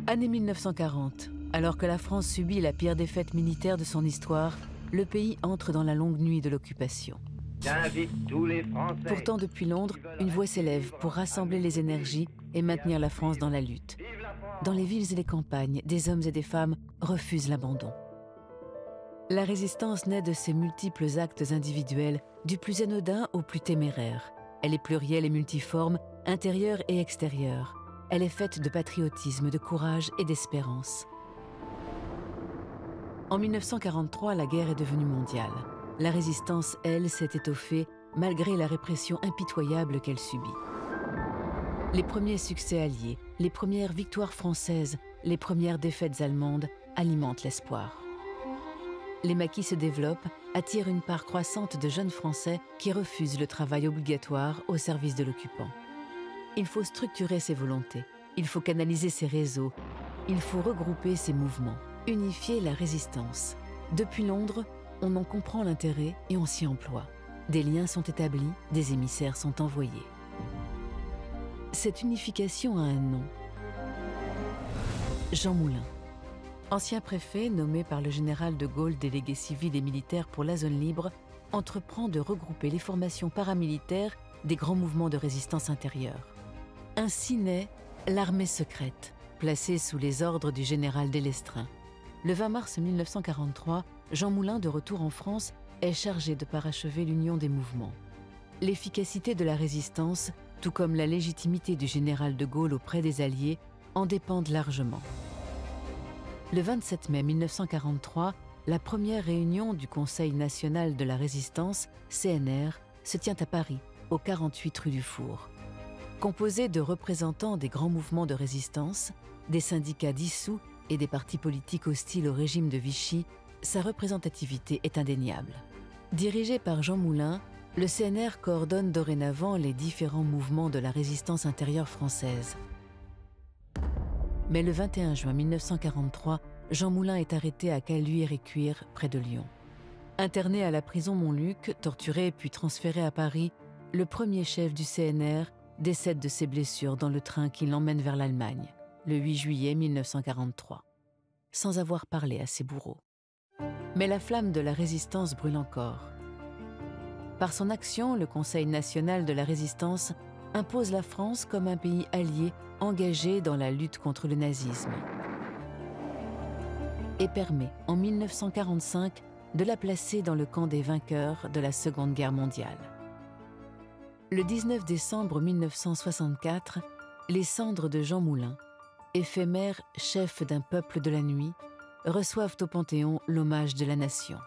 Année 1940, alors que la France subit la pire défaite militaire de son histoire, le pays entre dans la longue nuit de l'occupation. J'invite tous les Français. Pourtant, depuis Londres, une voix s'élève pour rassembler les énergies et maintenir la France dans la lutte. Dans les villes et les campagnes, des hommes et des femmes refusent l'abandon. La résistance naît de ces multiples actes individuels, du plus anodin au plus téméraire. Elle est plurielle et multiforme, intérieure et extérieure. Elle est faite de patriotisme, de courage et d'espérance. En 1943, la guerre est devenue mondiale. La résistance, elle, s'est étoffée malgré la répression impitoyable qu'elle subit. Les premiers succès alliés, les premières victoires françaises, les premières défaites allemandes alimentent l'espoir. Les maquis se développent, attirent une part croissante de jeunes Français qui refusent le travail obligatoire au service de l'occupant. Il faut structurer ses volontés, il faut canaliser ses réseaux, il faut regrouper ses mouvements, unifier la résistance. Depuis Londres, on en comprend l'intérêt et on s'y emploie. Des liens sont établis, des émissaires sont envoyés. Cette unification a un nom. Jean Moulin. Ancien préfet, nommé par le général de Gaulle délégué civil et militaire pour la zone libre, entreprend de regrouper les formations paramilitaires des grands mouvements de résistance intérieure. Ainsi naît l'armée secrète, placée sous les ordres du général Delestraint. Le 20 mars 1943, Jean Moulin, de retour en France, est chargé de parachever l'union des mouvements. L'efficacité de la résistance, tout comme la légitimité du général de Gaulle auprès des Alliés, en dépendent largement. Le 27 mai 1943, la première réunion du Conseil national de la résistance, CNR, se tient à Paris, au 48 rue du Four. Composée de représentants des grands mouvements de résistance, des syndicats dissous et des partis politiques hostiles au régime de Vichy, sa représentativité est indéniable. Dirigé par Jean Moulin, le CNR coordonne dorénavant les différents mouvements de la résistance intérieure française. Mais le 21 juin 1943, Jean Moulin est arrêté à Caluire-et-Cuire, près de Lyon. Interné à la prison Montluc, torturé puis transféré à Paris, le premier chef du CNR décède de ses blessures dans le train qui l'emmène vers l'Allemagne, le 8 juillet 1943, sans avoir parlé à ses bourreaux. Mais la flamme de la résistance brûle encore. Par son action, le Conseil national de la résistance impose la France comme un pays allié engagé dans la lutte contre le nazisme et permet, en 1945, de la placer dans le camp des vainqueurs de la Seconde Guerre mondiale. Le 19 décembre 1964, les cendres de Jean Moulin, éphémère chef d'un peuple de la nuit, reçoivent au Panthéon l'hommage de la nation.